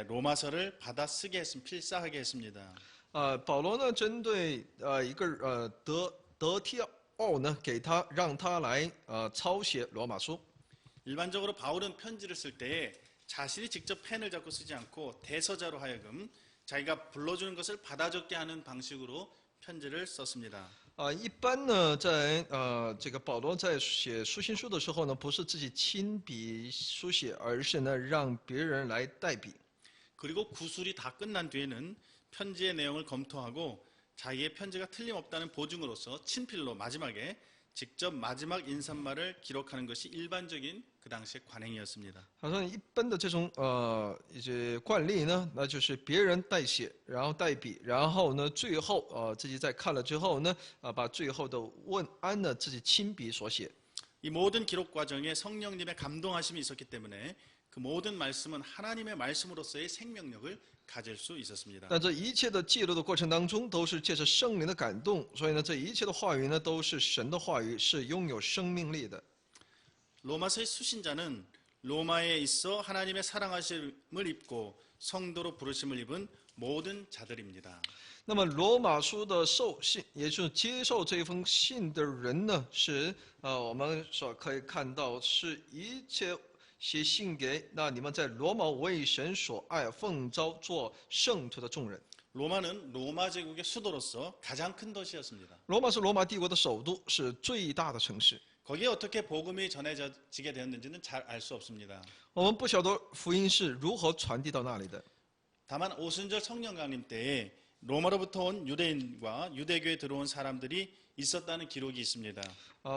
로마서를 받아 필사하게 했습니다. 保罗呢，针对一个德提奥呢，让他来抄写罗马书。 일반적으로 바울은 편지를 쓸 때에 자신이 직접 펜을 잡고 쓰지 않고 대서자로 하여금 자기가 불러주는 것을 받아 적게 하는 방식으로 편지를 썼습니다. 一般呢，在这个保罗在写书信书的时候呢，不是自己亲笔书写，而是呢让别人来代笔。 그리고 구술이 다 끝난 뒤에는 편지의 내용을 검토하고 자기의 편지가 틀림없다는 보증으로서 친필로 마지막에 직접 마지막 인사말을 기록하는 것이 일반적인 그 당시의 관행이었습니다. 好像一般的这种一些惯例呢，那就是别人代写，然后代笔，然后呢最后自己在看了之后呢，把最后的问安呢自己亲笔所写。 이 모든 기록 과정에 성령님의 감동하심이 있었기 때문에 그 모든 말씀은 하나님의 말씀으로서의 생명력을 가질 수 있었습니다. 但这一切的记录的过程当中，都是借着圣灵的感动，所以呢，这一切的话语呢，都是神的话语，是拥有生命力的。 로마서의 수신자는 로마에 있어 하나님의 사랑하심을 입고 성도로 부르심을 입은 모든 자들입니다. 那么罗马书的受信，也就是接受这封信的人呢，是我们所可以看到，是一切写信给那你们在罗马为神所爱、奉召做圣徒的众人。 로마는 로마 제국의 수도로서 가장 큰 도시였습니다. 罗马是罗马帝国的首都，是最大的城市。 거기에 어떻게 복음이 전해지게 되었는지는 잘 알 수 없습니다. 我们不晓得福音是如何传递到那里的。 다만 오순절 성령 강림 때에 로마로부터 온 유대인과 유대교에 들어온 사람들이 있었다는 기록이 있습니다.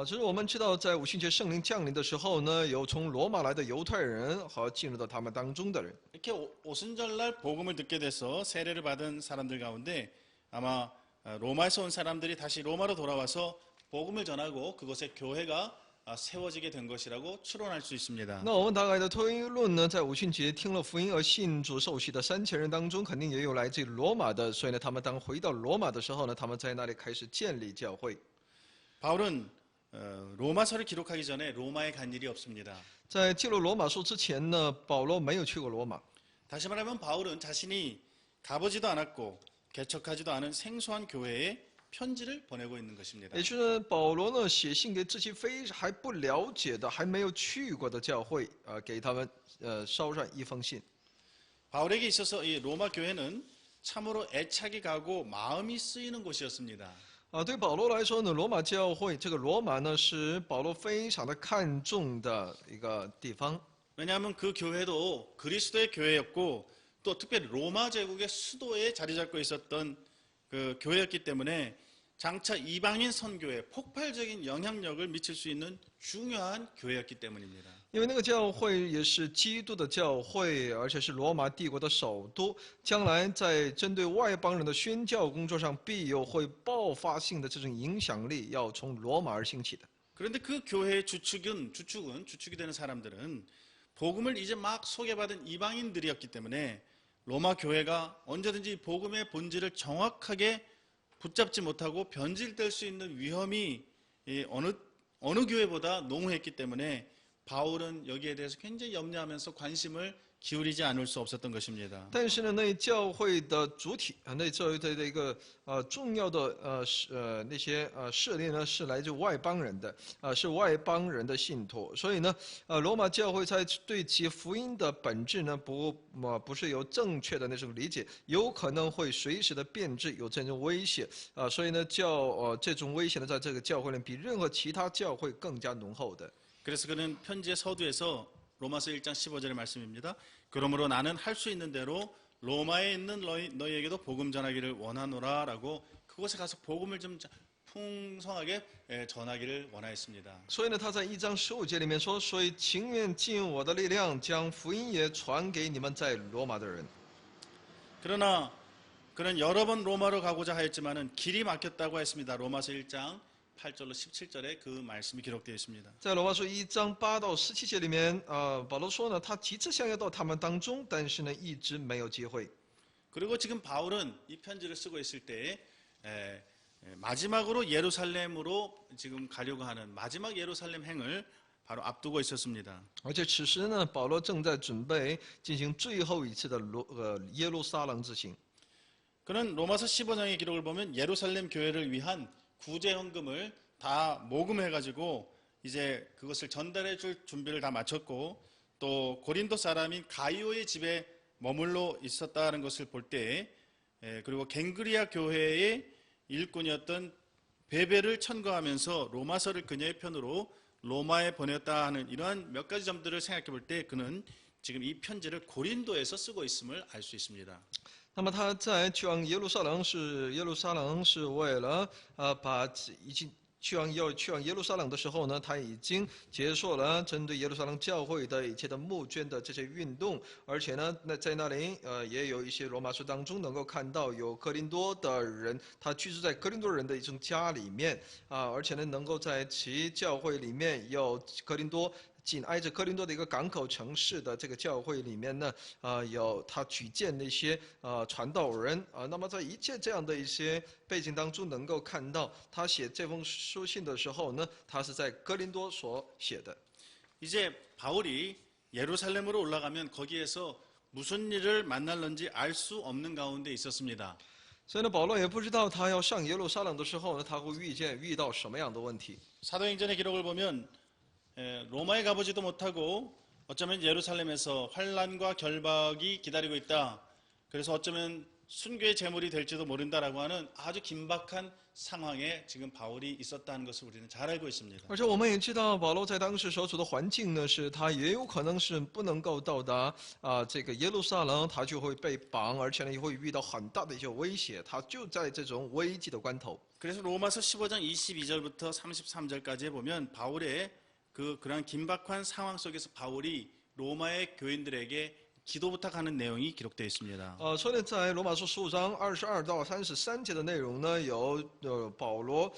只是我们知道，在五旬节圣灵降临的时候呢，有从罗马来的犹太人和进入到他们当中的人。 이렇게 오순절날 복음을 듣게 돼서 세례를 받은 사람들 가운데 아마 로마에서 온 사람들이 다시 로마로 돌아와서 복음을 전하고 그곳에 교회가 세워지게 된 것이라고 추론할 수 있습니다. 那我们大概的推论呢，在五旬节听了福音而信主受洗的3000人当中，肯定也有来自于罗马的，所以呢，他们当回到罗马的时候呢，他们在那里开始建立教会。 바울은 로마서를 기록하기 전에 로마에 간 일이 없습니다. 在记录罗马书之前呢，保罗没有去过罗马。 다시 말하면 바울은 자신이 가보지도 않았고 개척하지도 않은 생소한 교회에 편지를 보내고 있는 것입니다. 也就是保罗呢，写信给自己还不了解的、还没有去过的教会，给他们捎上一封信。 바울에게 있어서 이 로마 교회는 참으로 애착이 가고 마음이 쓰이는 곳이었습니다. 对保罗来说呢，罗马教会这个罗马呢，是保罗非常的看重的一个地方。 왜냐하면 그 교회도 그리스도의 교회였고 또 특별히 로마 제국의 수도에 자리 잡고 있었던 그 교회였기 때문에 장차 이방인 선교에 폭발적인 영향력을 미칠 수 있는 중요한 교회였기 때문입니다. 因为那个教会也是基督的教会，而且是罗马帝国的首都，将来在针对外邦人的宣教工作上，必有会爆发性的这种影响力，要从罗马而兴起的。 그런데 그 교회의 주축이 되는 사람들은 복음을 이제 막 소개받은 이방인들이었기 때문에 로마 교회가 언제든지 복음의 본질을 정확하게 붙잡지 못하고 변질될 수 있는 위험이 어느 교회보다 농후했기 때문에 바울은 여기에 대해서 굉장히 염려하면서 관심을 기울이지 않을 수 없었던 것입니다. 但是呢，那教会的主体那教会的一个重要的那些势力呢，是来自外邦人的是外邦人的信徒，所以呢，罗马教会在对其福音的本质呢，不是有正确的那种理解，有可能会随时的变质，有这种威胁所以呢，这种威胁呢，在这个教会里比任何其他教会更加浓厚的。 그래서 그는 편지의 서두에서 로마서 1장 15절의 말씀입니다. 그러므로 나는 할 수 있는 대로 로마에 있는 너희에게도 복음 전하기를 원하노라라고 그곳에 가서 복음을 좀 풍성하게 전하기를 원하였습니다. 所以呢，他在1章15节里面说：“所以情愿尽我的力量，将福音也传给你们在罗马的人。” 그러나 그는 여러 번 로마로 가고자 하였지만은 길이 막혔다고 했습니다. 로마서 1장 8절로 17절에 그 말씀이 기록되어 있습니다. 在罗马书1章8到17节里面，保罗说呢，他几次想要到他们当中，但是呢，一直没有机会。 그리고 지금 바울은 이 편지를 쓰고 있을 때에 마지막으로 예루살렘으로 지금 가려고 하는 마지막 예루살렘 행을 바로 앞두고 있었습니다. 而且此时呢，保罗正在准备进行最后一次的耶路撒冷之行。 그는 로마서 15장의 기록을 보면 예루살렘 교회를 위한 구제 헌금을 다 모금해가지고 이제 그것을 전달해 줄 준비를 다 마쳤고 또 고린도 사람인 가이오의 집에 머물러 있었다는 것을 볼 때 그리고 갱그리아 교회의 일꾼이었던 베베를 천거하면서 로마서를 그녀의 편으로 로마에 보냈다 하는 이러한 몇 가지 점들을 생각해 볼 때 그는 지금 이 편지를 고린도에서 쓰고 있음을 알 수 있습니다. 那么他在去往耶路撒冷是为了已经去往耶路撒冷的时候呢，他已经结束了针对耶路撒冷教会的一切的募捐的这些运动，而且呢，在那里也有一些罗马书当中能够看到有哥林多的人，他居住在哥林多人的一种家里面而且呢，能够在其教会里面有哥林多。 紧挨着哥林多的一个港口城市的这个教会里面呢，有他举荐那些传道人那么在一切这样的一些背景当中，能够看到他写这封书信的时候呢，他是在哥林多所写的。 이제 바울이 예루살렘으로 올라가면 거기에서 무슨 일을 만날는지 알 수 없는 가운데 있었습니다. 所以呢，保罗也不知道他要上耶路撒冷的时候呢，他会遇到什么样的问题。 사도행전의 기록을 보면 로마에 가보지도 못하고 어쩌면 예루살렘에서 환난과 결박이 기다리고 있다. 그래서 어쩌면 순교의 제물이 될지도 모른다라고 하는 아주 긴박한 상황에 지금 바울이 있었다는 것을 우리는 잘 알고 있습니다. 而且我们也知道，保罗在当时所处的环境呢，是他也有可能是不能够到达这个耶路撒冷，他就会被绑，而且呢也会遇到很大的一些威胁，他就在这种危急的关头。 그래서 로마서 15장 22절부터 33절까지 보면 바울의 그러한 긴박한 상황 속에서 바울이 로마의 교인들에게 기도 부탁하는 내용이 기록되어 있습니다. 所以呢，在罗马书15章22到33节的内容呢，有保罗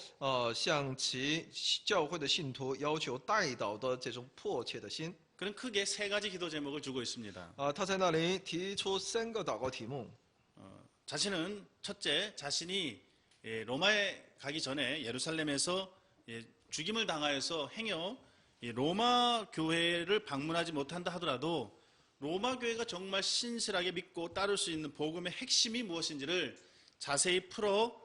向其教会的信徒要求代祷的这种迫切的心。 그는 크게 세 가지 기도 제목을 주고 있습니다. 他在那里提出3个祷告题目。 자신은 첫째, 자신이 로마에 가기 전에 예루살렘에서 죽임을 당하여서 행여 로마 교회를 방문하지 못한다 하더라도 로마 교회가 정말 신실하게 믿고 따를 수 있는 복음의 핵심이 무엇인지를 자세히 풀어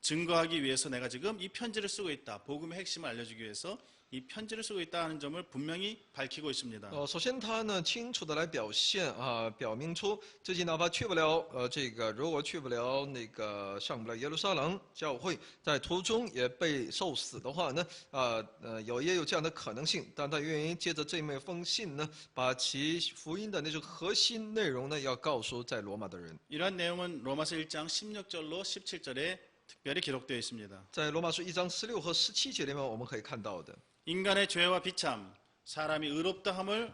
증거하기 위해서 내가 지금 이 편지를 쓰고 있다. 복음의 핵심을 알려주기 위해서 이 편지를 쓰고 있다는 점을 분명히 밝히고 있습니다. 首先他呢清楚的来表现表明出自己哪怕去不了如果去不了上不了耶路撒冷教会，在途中也被受死的话呢，也有这样的可能性，但他愿意借着这么封信呢，把其福音的那种核心内容呢，要告诉在罗马的人。 이러한 내용은 로마서 1장 16절로 17절에 특별히 기록되어 있습니다. 在罗马书1章16和17节里面，我们可以看到的。 인간의 죄와 비참, 사람이 의롭다함을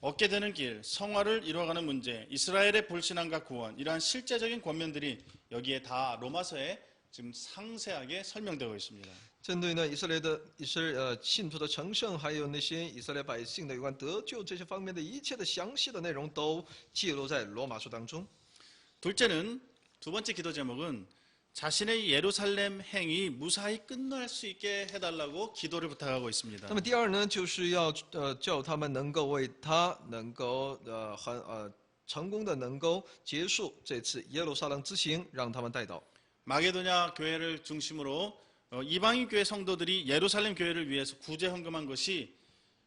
얻게 되는 길, 성화를 이루어가는 문제, 이스라엘의 불신앙과 구원, 이러한 실제적인 권면들이 여기에 다 로마서에 지금 상세하게 설명되고 있습니다. 针对呢以色列信徒的成圣，还有那些以色列百姓的有关得救这些方面的一切的详细的内容，都记录在罗马书当中。 둘째는 두 번째 기도 제목은 자신의 예루살렘 행위 무사히 끝날 수 있게 해달라고 기도를 부탁하고 있습니다. 那么第二呢，就是要叫他们能够为他能够成功的能够结束这次耶路撒冷之行，让他们带祷。 마게도냐 교회를 중심으로 이방인 교회 성도들이 예루살렘 교회를 위해서 구제 헌금한 것이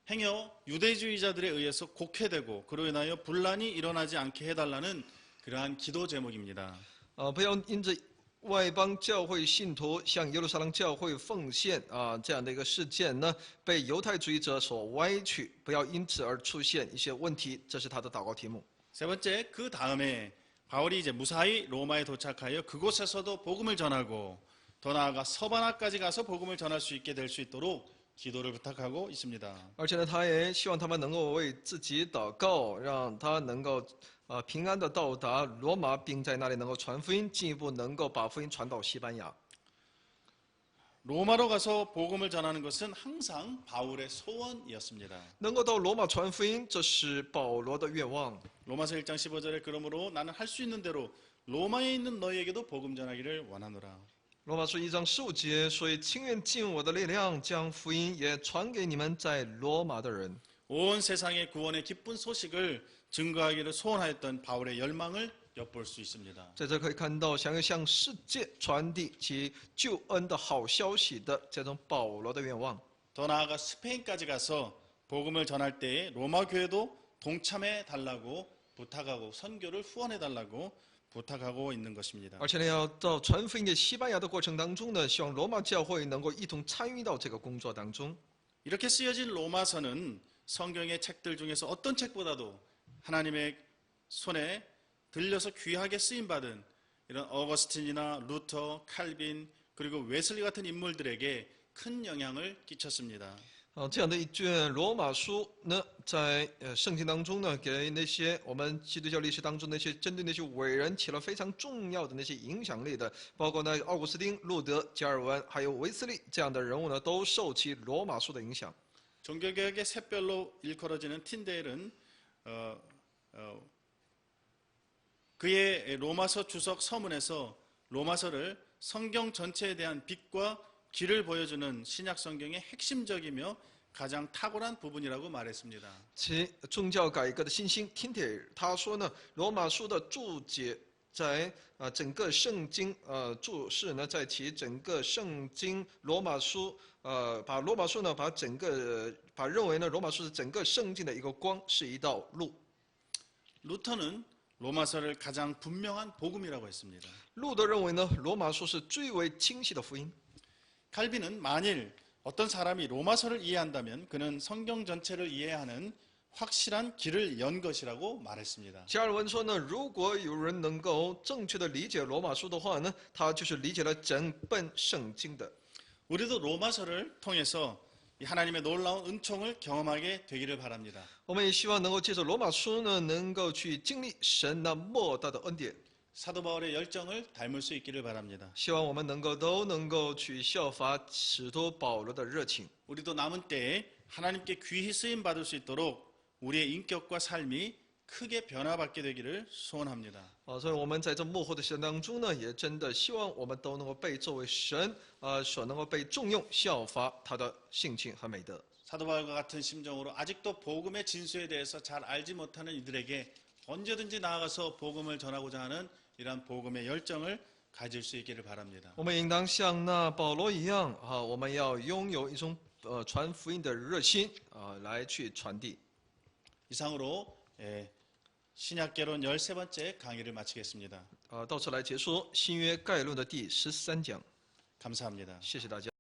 행여 유대주의자들에 의해서 곡해되고 그로 인하여 분란이 일어나지 않게 해달라는 그러한 기도 제목입니다. 不要因着外邦教会信徒向耶路撒冷教会奉献这样的一个事件呢，被犹太主义者所歪曲，不要因此而出现一些问题，这是他的祷告题目。 세 번째, 그 다음에 바울이 이제 무사히 로마에 도착하여 그곳에서도 복음을 전하고 더 나아가 서바나까지 가서 복음을 전할 수 있게 될 수 있도록 기도를 부탁하고 있습니다. 而且呢，他也希望他们能够为自己祷告，让他能够平安的到达罗马，并在那里能够传福音，进一步能够把福音传到西班牙。 로마로 가서 복음을 전하는 것은 항상 바울의 소원이었습니다. 能够到罗马传福音，这是保罗的愿望。 로마서 1장 15절에 그러므로 나는 할 수 있는 대로 로마에 있는 너희에게도 복음 전하기를 원하노라. 罗马书1章15节，所以情愿尽我的力量，将福音也传给你们在罗马的人。 온 세상의 구원의 기쁜 소식을 증거하기를 소원하였던 바울의 열망을 엿볼 수 있습니다. 在这可以看到，想要向世界传递其救恩的好消息的这种保罗的愿望。 더 나아가 스페인까지 가서 복음을 전할 때에 로마 교회도 동참해 달라고 부탁하고 선교를 후원해 달라고 부탁하고 있는 것입니다. 而且呢，要到传福音给西班牙的过程当中呢，希望罗马教会能够一同参与到这个工作当中。 이렇게 쓰여진 로마서는 성경의 책들 중에서 어떤 책보다도 하나님의 손에 들려서 귀하게 쓰임받은 이런 어거스틴이나 루터, 칼빈 그리고 웨슬리 같은 인물들에게 큰 영향을 끼쳤습니다. 这样的一卷罗马书呢，在圣经当中呢，给那些我们基督教历史当中那些针对那些伟人起了非常重要的那些影响力的，包括呢奥古斯丁、路德、加尔文，还有维斯利这样的人物呢，都受其罗马书的影响。 종교개혁의 샛별로 일컬어지는 틴데일은 그의 로마서 주석 서문에서 로마서를 성경 전체에 대한 빛과 길을 보여주는 신약 성경의 핵심적이며 가장 탁월한 부분이라고 말했습니다. 其宗教改革的新星 Tintel 他说呢，罗马书的注解在整个圣经注释呢，在其整个圣经罗马书把罗马书呢把认为呢罗马书是整个圣经的一个光，是一道路。 루터는 로마서를 가장 분명한 복음이라고 했습니다. 路德认为呢，罗马书是最为清晰的福音。 칼빈은 만일 어떤 사람이 로마서를 이해한다면 그는 성경 전체를 이해하는 확실한 길을 연 것이라고 말했습니다. 加尔文说呢，如果有人能够正确的理解罗马书的话呢，他就是理解了整本圣经的。 우리도 로마서를 통해서 이 하나님의 놀라운 은총을 경험하게 되기를 바랍니다. 我们也希望能够借着罗马书呢，能够去经历神那莫大的恩典。 사도 바울의 열정을 닮을 수 있기를 바랍니다. 希望我们都能够去效法使徒保罗的热情。 우리도 남은 때에 하나님께 귀히 쓰임 받을 수 있도록 우리의 인격과 삶이 크게 변화받게 되기를 소원합니다. 所以我们在这幕后的时间当中呢，也真的希望我们都能够被作为神所能够被重用，效法他的性情和美德。 사도 바울과 같은 심정으로 아직도 복음의 진수에 대해서 잘 알지 못하는 이들에게 언제든지 나아가서 복음을 전하고자 하는 이러한 복음의 열정을 가질 수 있기를 바랍니다. 我们应当像那保罗一样我们要拥有一种传福音的热心来去传递。 이상으로 신약개론 13번째 강의를 마치겠습니다. 到此来结束新约概论的第13讲。 감사합니다. 谢谢大家。